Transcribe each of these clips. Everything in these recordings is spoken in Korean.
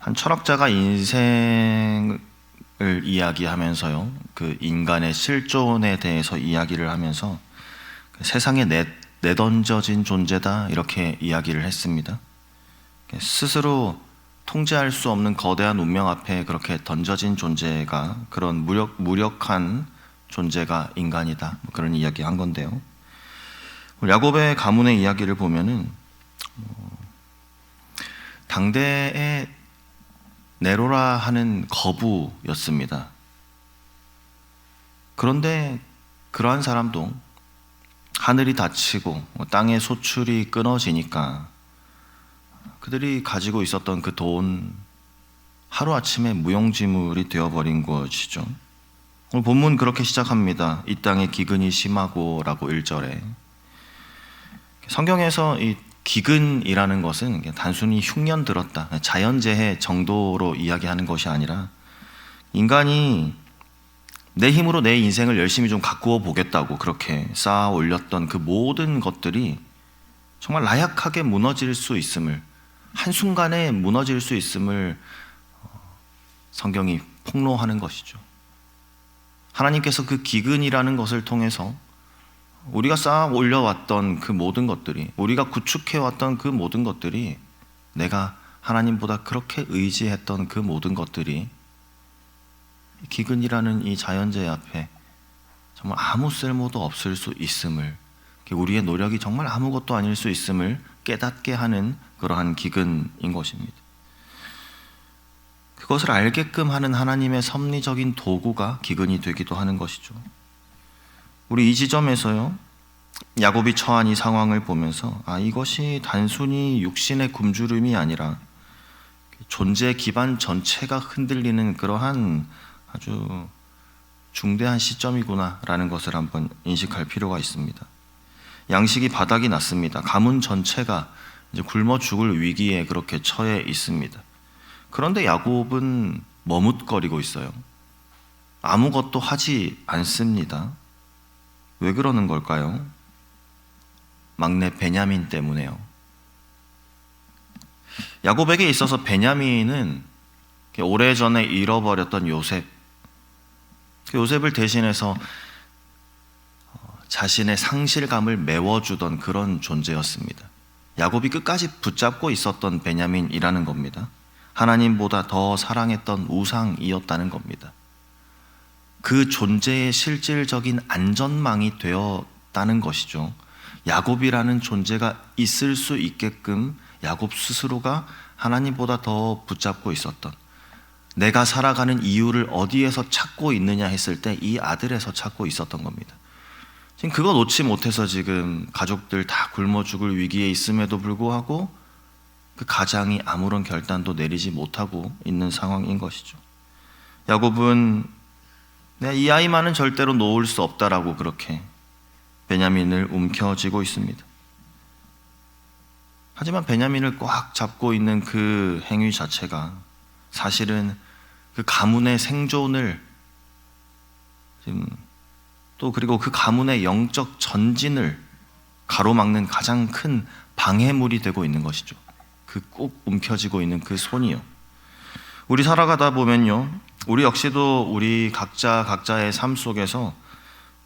한 철학자가 인생을 이야기하면서요, 그 인간의 실존에 대해서 이야기를 하면서 세상에 내던져진 존재다 이렇게 이야기를 했습니다. 스스로 통제할 수 없는 거대한 운명 앞에 그렇게 던져진 존재가, 그런 무력한 존재가 인간이다, 그런 이야기 한 건데요. 야곱의 가문의 이야기를 보면은 당대의 네로라 하는 거부였습니다. 그런데 그러한 사람도 하늘이 닫히고 땅의 소출이 끊어지니까 그들이 가지고 있었던 그 돈 하루아침에 무용지물이 되어버린 것이죠. 오늘 본문 그렇게 시작합니다. 이 땅의 기근이 심하고 라고 1절에. 성경에서 이 기근이라는 것은 단순히 흉년 들었다, 자연재해 정도로 이야기하는 것이 아니라 인간이 내 힘으로 내 인생을 열심히 좀 가꾸어 보겠다고 그렇게 쌓아 올렸던 그 모든 것들이 정말 나약하게 무너질 수 있음을, 한순간에 무너질 수 있음을 성경이 폭로하는 것이죠. 하나님께서 그 기근이라는 것을 통해서 우리가 쌓아 올려왔던 그 모든 것들이, 우리가 구축해왔던 그 모든 것들이, 내가 하나님보다 그렇게 의지했던 그 모든 것들이 기근이라는 이 자연재해 앞에 정말 아무 쓸모도 없을 수 있음을, 우리의 노력이 정말 아무것도 아닐 수 있음을 깨닫게 하는 그러한 기근인 것입니다. 그것을 알게끔 하는 하나님의 섭리적인 도구가 기근이 되기도 하는 것이죠. 우리 이 지점에서요, 야곱이 처한 이 상황을 보면서 이것이 단순히 육신의 굶주림이 아니라 존재 기반 전체가 흔들리는 그러한 아주 중대한 시점이구나 라는 것을 한번 인식할 필요가 있습니다. 양식이 바닥이 났습니다. 가문 전체가 이제 굶어 죽을 위기에 그렇게 처해 있습니다. 그런데 야곱은 머뭇거리고 있어요. 아무것도 하지 않습니다. 왜 그러는 걸까요? 막내 베냐민 때문에요. 야곱에게 있어서 베냐민은 오래전에 잃어버렸던 요셉을 대신해서 자신의 상실감을 메워주던 그런 존재였습니다. 야곱이 끝까지 붙잡고 있었던 베냐민이라는 겁니다. 하나님보다 더 사랑했던 우상이었다는 겁니다. 그 존재의 실질적인 안전망이 되었다는 것이죠. 야곱이라는 존재가 있을 수 있게끔 야곱 스스로가 하나님보다 더 붙잡고 있었던, 내가 살아가는 이유를 어디에서 찾고 있느냐 했을 때 이 아들에서 찾고 있었던 겁니다. 지금 그거 놓지 못해서 지금 가족들 다 굶어 죽을 위기에 있음에도 불구하고 그 가장이 아무런 결단도 내리지 못하고 있는 상황인 것이죠. 야곱은 내가 이 아이만은 절대로 놓을 수 없다라고 그렇게 베냐민을 움켜쥐고 있습니다. 하지만 베냐민을 꽉 잡고 있는 그 행위 자체가 사실은 그 가문의 생존을 또 그리고 그 가문의 영적 전진을 가로막는 가장 큰 방해물이 되고 있는 것이죠. 그 꼭 움켜쥐고 있는 그 손이요. 우리 살아가다 보면요, 우리 역시도 우리 각자의 삶 속에서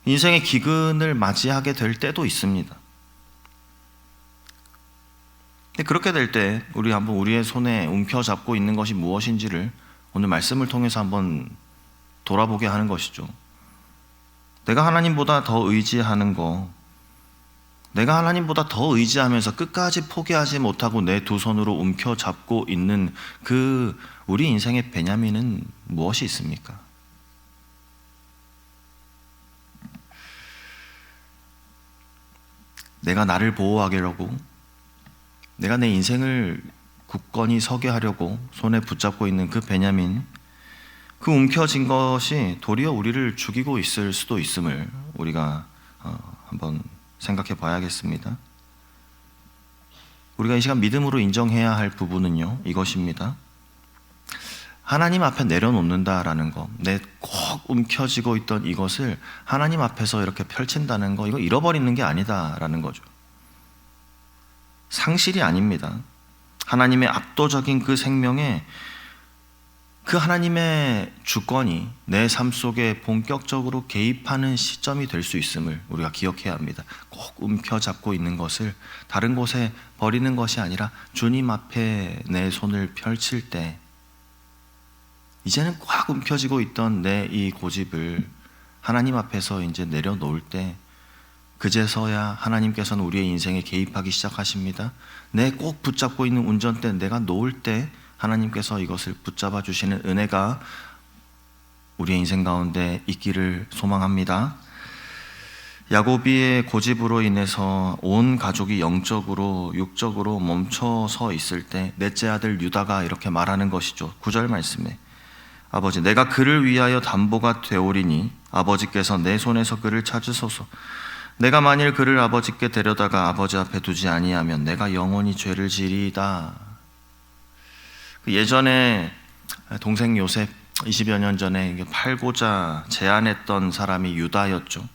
인생의 기근을 맞이하게 될 때도 있습니다. 그렇게 될 때 우리 한번 우리의 손에 움켜잡고 있는 것이 무엇인지를 오늘 말씀을 통해서 한번 돌아보게 하는 것이죠. 내가 하나님보다 더 의지하는 거, 내가 하나님보다 더 의지하면서 끝까지 포기하지 못하고 내 두 손으로 움켜잡고 있는 그 우리 인생의 베냐민은 무엇이 있습니까? 내가 나를 보호하려고, 내가 내 인생을 굳건히 서게 하려고 손에 붙잡고 있는 그 베냐민, 그 움켜진 것이 도리어 우리를 죽이고 있을 수도 있음을 우리가 한번 생각해 봐야겠습니다. 우리가 이 시간 믿음으로 인정해야 할 부분은요, 이것입니다. 하나님 앞에 내려놓는다라는 거, 내 꼭 움켜쥐고 있던 이것을 하나님 앞에서 이렇게 펼친다는 거, 이거 잃어버리는 게 아니다라는 거죠. 상실이 아닙니다. 하나님의 압도적인 그 생명에 그 하나님의 주권이 내 삶 속에 본격적으로 개입하는 시점이 될 수 있음을 우리가 기억해야 합니다. 꼭 움켜잡고 있는 것을 다른 곳에 버리는 것이 아니라 주님 앞에 내 손을 펼칠 때 이제는 꽉 움켜쥐고 있던 내 이 고집을 하나님 앞에서 이제 내려놓을 때 그제서야 하나님께서는 우리의 인생에 개입하기 시작하십니다. 내 꼭 붙잡고 있는 운전대 내가 놓을 때 하나님께서 이것을 붙잡아 주시는 은혜가 우리의 인생 가운데 있기를 소망합니다. 야곱의 고집으로 인해서 온 가족이 영적으로 육적으로 멈춰서 있을 때 넷째 아들 유다가 이렇게 말하는 것이죠. 9절 말씀에 아버지 내가 그를 위하여 담보가 되오리니 아버지께서 내 손에서 그를 찾으소서. 내가 만일 그를 아버지께 데려다가 아버지 앞에 두지 아니하면 내가 영원히 죄를 지리이다. 예전에 동생 요셉 20여 년 전에 팔고자 제안했던 사람이 유다였죠.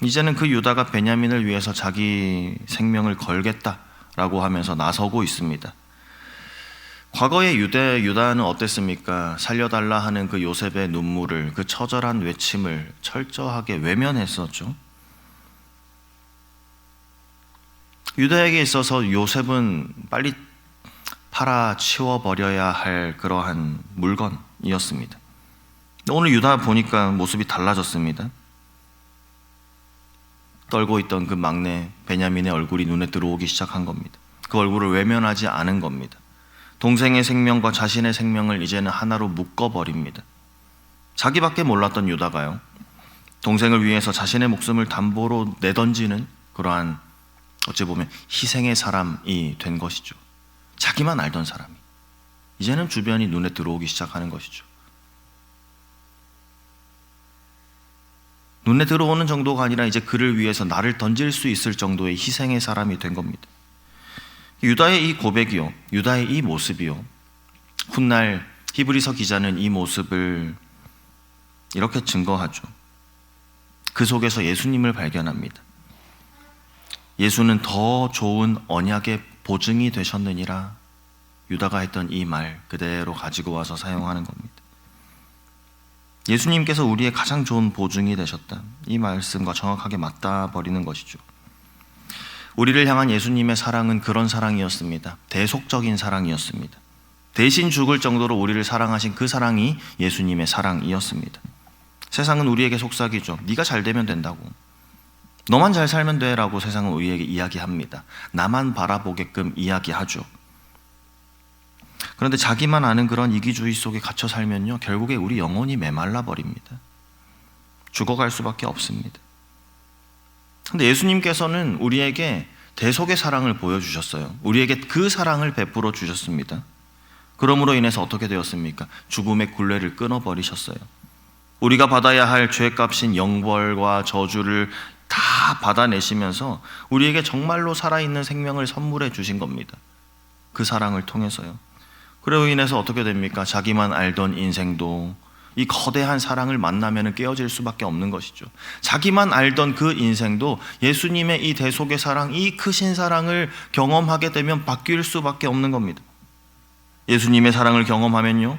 이제는 그 유다가 베냐민을 위해서 자기 생명을 걸겠다라고 하면서 나서고 있습니다. 과거의 유다는 어땠습니까? 살려달라 하는 그 요셉의 눈물을, 그 처절한 외침을 철저하게 외면했었죠. 유다에게 있어서 요셉은 빨리 팔아치워버려야 할 그러한 물건이었습니다. 오늘 유다 보니까 모습이 달라졌습니다. 떨고 있던 그 막내 베냐민의 얼굴이 눈에 들어오기 시작한 겁니다. 그 얼굴을 외면하지 않은 겁니다. 동생의 생명과 자신의 생명을 이제는 하나로 묶어버립니다. 자기밖에 몰랐던 유다가요, 동생을 위해서 자신의 목숨을 담보로 내던지는 그러한 어찌 보면 희생의 사람이 된 것이죠. 자기만 알던 사람이 이제는 주변이 눈에 들어오기 시작하는 것이죠. 눈에 들어오는 정도가 아니라 이제 그를 위해서 나를 던질 수 있을 정도의 희생의 사람이 된 겁니다. 유다의 이 고백이요, 유다의 이 모습이요, 훗날 히브리서 기자는 이 모습을 이렇게 증거하죠. 그 속에서 예수님을 발견합니다. 예수는 더 좋은 언약의 보증이 되셨느니라. 유다가 했던 이 말 그대로 가지고 와서 사용하는 겁니다. 예수님께서 우리의 가장 좋은 보증이 되셨다. 이 말씀과 정확하게 맞닿아 버리는 것이죠. 우리를 향한 예수님의 사랑은 그런 사랑이었습니다. 대속적인 사랑이었습니다. 대신 죽을 정도로 우리를 사랑하신 그 사랑이 예수님의 사랑이었습니다. 세상은 우리에게 속삭이죠. 네가 잘 되면 된다고, 너만 잘 살면 돼 라고 세상은 우리에게 이야기합니다. 나만 바라보게끔 이야기하죠. 그런데 자기만 아는 그런 이기주의 속에 갇혀 살면요, 결국에 우리 영혼이 메말라 버립니다. 죽어갈 수밖에 없습니다. 그런데 예수님께서는 우리에게 대속의 사랑을 보여주셨어요. 우리에게 그 사랑을 베풀어 주셨습니다. 그러므로 인해서 어떻게 되었습니까? 죽음의 굴레를 끊어버리셨어요. 우리가 받아야 할 죄값인 영벌과 저주를 다 받아내시면서 우리에게 정말로 살아있는 생명을 선물해 주신 겁니다. 그 사랑을 통해서요. 그로 인해서 어떻게 됩니까? 자기만 알던 인생도 이 거대한 사랑을 만나면 깨어질 수밖에 없는 것이죠. 자기만 알던 그 인생도 예수님의 이 대속의 사랑, 이 크신 사랑을 경험하게 되면 바뀔 수밖에 없는 겁니다. 예수님의 사랑을 경험하면요,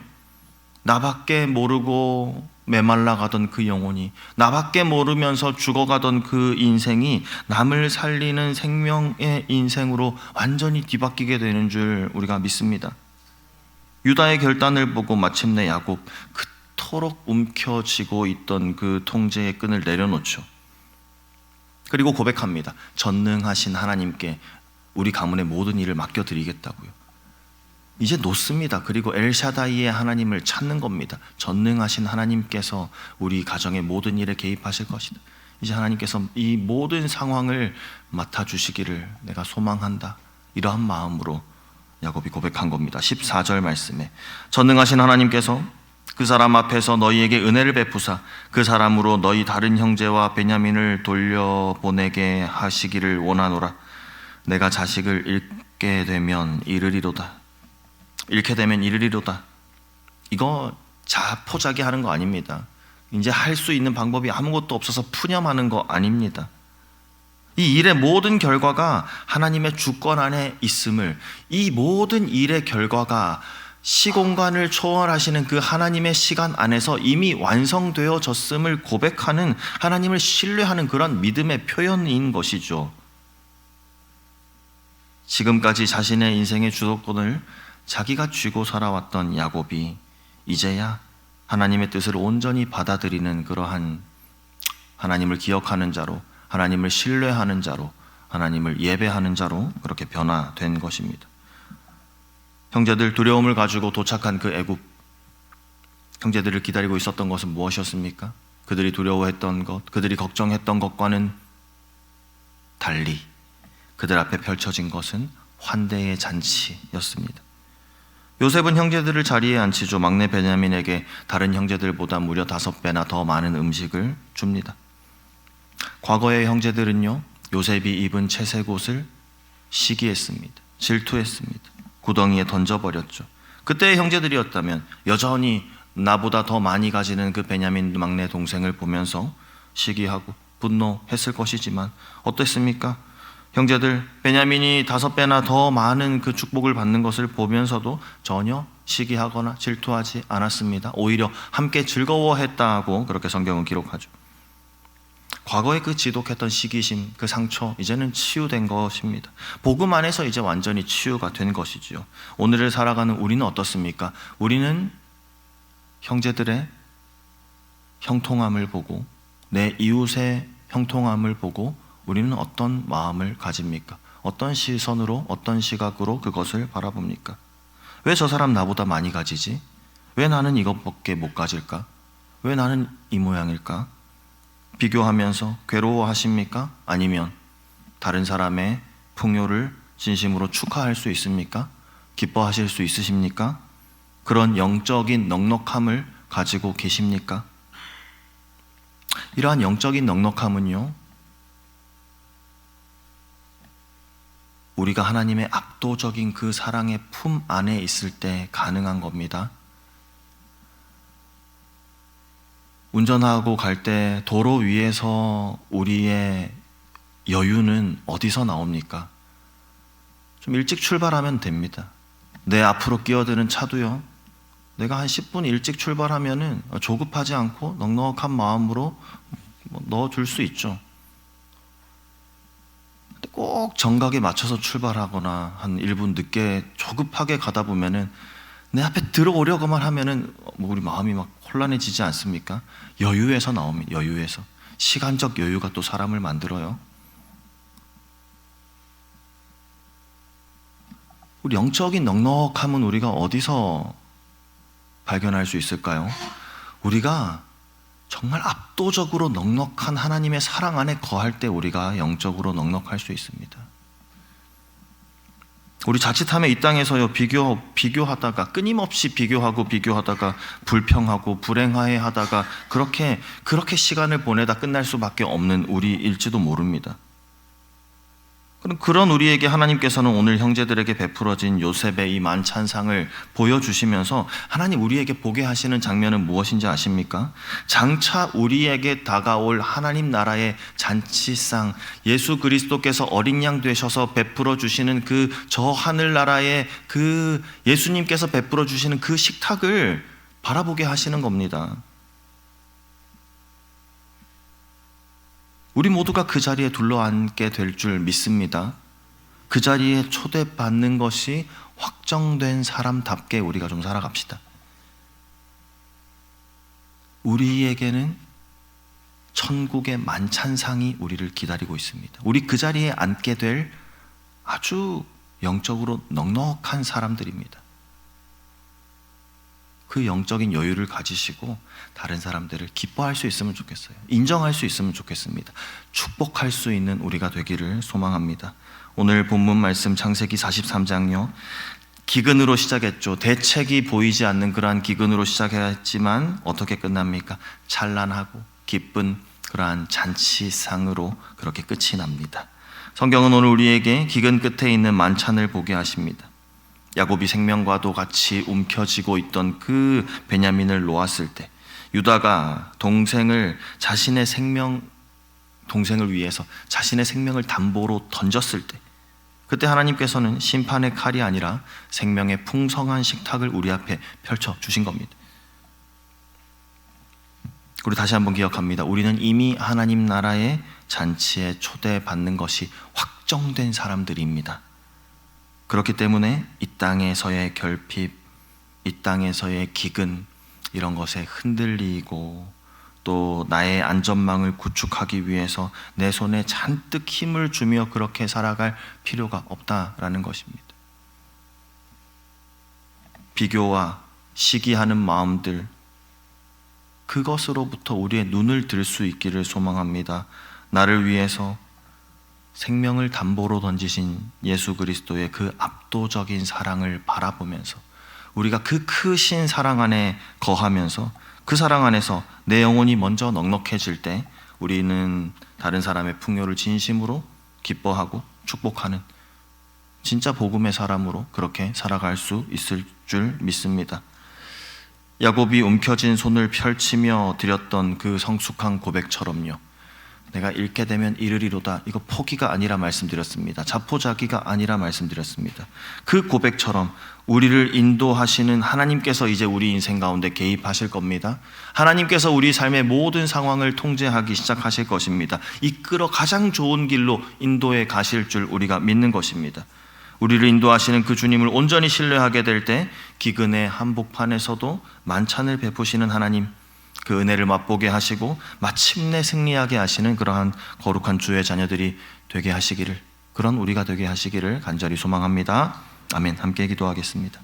나밖에 모르고 메말라 가던 그 영혼이, 나밖에 모르면서 죽어가던 그 인생이 남을 살리는 생명의 인생으로 완전히 뒤바뀌게 되는 줄 우리가 믿습니다. 유다의 결단을 보고 마침내 야곱, 그토록 움켜쥐고 있던 그 통제의 끈을 내려놓죠. 그리고 고백합니다. 전능하신 하나님께 우리 가문의 모든 일을 맡겨드리겠다고요. 이제 놓습니다. 그리고 엘샤다이의 하나님을 찾는 겁니다. 전능하신 하나님께서 우리 가정의 모든 일에 개입하실 것이다. 이제 하나님께서 이 모든 상황을 맡아주시기를 내가 소망한다. 이러한 마음으로 야곱이 고백한 겁니다. 14절 말씀에 전능하신 하나님께서 그 사람 앞에서 너희에게 은혜를 베푸사 그 사람으로 너희 다른 형제와 베냐민을 돌려보내게 하시기를 원하노라. 내가 자식을 잃게 되면 이르리로다. 잃게 되면 이르리로다. 이거 자포자기 하는 거 아닙니다. 이제 할 수 있는 방법이 아무것도 없어서 푸념하는 거 아닙니다. 이 일의 모든 결과가 하나님의 주권 안에 있음을, 이 모든 일의 결과가 시공간을 초월하시는 그 하나님의 시간 안에서 이미 완성되어졌음을 고백하는, 하나님을 신뢰하는 그런 믿음의 표현인 것이죠. 지금까지 자신의 인생의 주도권을 자기가 쥐고 살아왔던 야곱이 이제야 하나님의 뜻을 온전히 받아들이는 그러한 하나님을 기억하는 자로, 하나님을 신뢰하는 자로, 하나님을 예배하는 자로 그렇게 변화된 것입니다. 형제들, 두려움을 가지고 도착한 그 애굽, 형제들을 기다리고 있었던 것은 무엇이었습니까? 그들이 두려워했던 것, 그들이 걱정했던 것과는 달리 그들 앞에 펼쳐진 것은 환대의 잔치였습니다. 요셉은 형제들을 자리에 앉히죠. 막내 베냐민에게 다른 형제들보다 무려 5배나 더 많은 음식을 줍니다. 과거의 형제들은요, 요셉이 입은 채색 옷을 시기했습니다. 질투했습니다. 구덩이에 던져버렸죠. 그때의 형제들이었다면 여전히 나보다 더 많이 가지는 그 베냐민 막내 동생을 보면서 시기하고 분노했을 것이지만 어땠습니까? 형제들, 베냐민이 5배나 더 많은 그 축복을 받는 것을 보면서도 전혀 시기하거나 질투하지 않았습니다. 오히려 함께 즐거워했다고 그렇게 성경은 기록하죠. 과거에 그 지독했던 시기심, 그 상처, 이제는 치유된 것입니다. 복음 안에서 이제 완전히 치유가 된 것이지요. 오늘을 살아가는 우리는 어떻습니까? 우리는 형제들의 형통함을 보고, 내 이웃의 형통함을 보고 우리는 어떤 마음을 가집니까? 어떤 시선으로, 어떤 시각으로 그것을 바라봅니까? 왜 저 사람 나보다 많이 가지지? 왜 나는 이것밖에 못 가질까? 왜 나는 이 모양일까? 비교하면서 괴로워하십니까? 아니면 다른 사람의 풍요를 진심으로 축하할 수 있습니까? 기뻐하실 수 있으십니까? 그런 영적인 넉넉함을 가지고 계십니까? 이러한 영적인 넉넉함은요, 우리가 하나님의 압도적인 그 사랑의 품 안에 있을 때 가능한 겁니다. 운전하고 갈 때 도로 위에서 우리의 여유는 어디서 나옵니까? 좀 일찍 출발하면 됩니다. 내 앞으로 끼어드는 차도요, 내가 한 10분 일찍 출발하면은 조급하지 않고 넉넉한 마음으로 넣어줄 수 있죠. 꼭 정각에 맞춰서 출발하거나 한 1분 늦게 조급하게 가다 보면은 내 앞에 들어오려고만 하면은 우리 마음이 막 혼란해지지 않습니까? 여유에서 나옵니다. 여유에서. 시간적 여유가 또 사람을 만들어요. 우리 영적인 넉넉함은 우리가 어디서 발견할 수 있을까요? 우리가 정말 압도적으로 넉넉한 하나님의 사랑 안에 거할 때 우리가 영적으로 넉넉할 수 있습니다. 우리 자칫하면 이 땅에서요, 비교하다가 끊임없이 비교하다가 불평하고 불행하다가 그렇게 시간을 보내다 끝날 수밖에 없는 우리일지도 모릅니다. 그런 우리에게 하나님께서는 오늘 형제들에게 베풀어진 요셉의 이 만찬상을 보여주시면서 하나님 우리에게 보게 하시는 장면은 무엇인지 아십니까? 장차 우리에게 다가올 하나님 나라의 잔치상, 예수 그리스도께서 어린 양 되셔서 베풀어 주시는 그 저 하늘나라의 그 예수님께서 베풀어 주시는 그 식탁을 바라보게 하시는 겁니다. 우리 모두가 그 자리에 둘러앉게 될 줄 믿습니다. 그 자리에 초대받는 것이 확정된 사람답게 우리가 좀 살아갑시다. 우리에게는 천국의 만찬상이 우리를 기다리고 있습니다. 우리 그 자리에 앉게 될 아주 영적으로 넉넉한 사람들입니다. 그 영적인 여유를 가지시고 다른 사람들을 기뻐할 수 있으면 좋겠어요. 인정할 수 있으면 좋겠습니다. 축복할 수 있는 우리가 되기를 소망합니다. 오늘 본문 말씀 창세기 43장요, 기근으로 시작했죠. 대책이 보이지 않는 그러한 기근으로 시작했지만 어떻게 끝납니까? 찬란하고 기쁜 그러한 잔치상으로 그렇게 끝이 납니다. 성경은 오늘 우리에게 기근 끝에 있는 만찬을 보게 하십니다. 야곱이 생명과도 같이 움켜쥐고 있던 그 베냐민을 놓았을 때, 유다가 동생을 위해서 자신의 생명을 담보로 던졌을 때, 그때 하나님께서는 심판의 칼이 아니라 생명의 풍성한 식탁을 우리 앞에 펼쳐 주신 겁니다. 우리 다시 한번 기억합니다. 우리는 이미 하나님 나라의 잔치에 초대받는 것이 확정된 사람들입니다. 그렇기 때문에 이 땅에서의 결핍, 이 땅에서의 기근, 이런 것에 흔들리고 또 나의 안전망을 구축하기 위해서 내 손에 잔뜩 힘을 주며 그렇게 살아갈 필요가 없다라는 것입니다. 비교와 시기하는 마음들, 그것으로부터 우리의 눈을 들 수 있기를 소망합니다. 나를 위해서 생명을 담보로 던지신 예수 그리스도의 그 압도적인 사랑을 바라보면서 우리가 그 크신 사랑 안에 거하면서 그 사랑 안에서 내 영혼이 먼저 넉넉해질 때 우리는 다른 사람의 풍요를 진심으로 기뻐하고 축복하는 진짜 복음의 사람으로 그렇게 살아갈 수 있을 줄 믿습니다. 야곱이 움켜진 손을 펼치며 드렸던 그 성숙한 고백처럼요, 내가 잃게 되면 잃으리로다, 이거 포기가 아니라 말씀드렸습니다. 자포자기가 아니라 말씀드렸습니다. 그 고백처럼 우리를 인도하시는 하나님께서 이제 우리 인생 가운데 개입하실 겁니다. 하나님께서 우리 삶의 모든 상황을 통제하기 시작하실 것입니다. 이끌어 가장 좋은 길로 인도해 가실 줄 우리가 믿는 것입니다. 우리를 인도하시는 그 주님을 온전히 신뢰하게 될 때 기근의 한복판에서도 만찬을 베푸시는 하나님, 그 은혜를 맛보게 하시고 마침내 승리하게 하시는 그러한 거룩한 주의 자녀들이 되게 하시기를, 그런 우리가 되게 하시기를 간절히 소망합니다. 아멘. 함께 기도하겠습니다.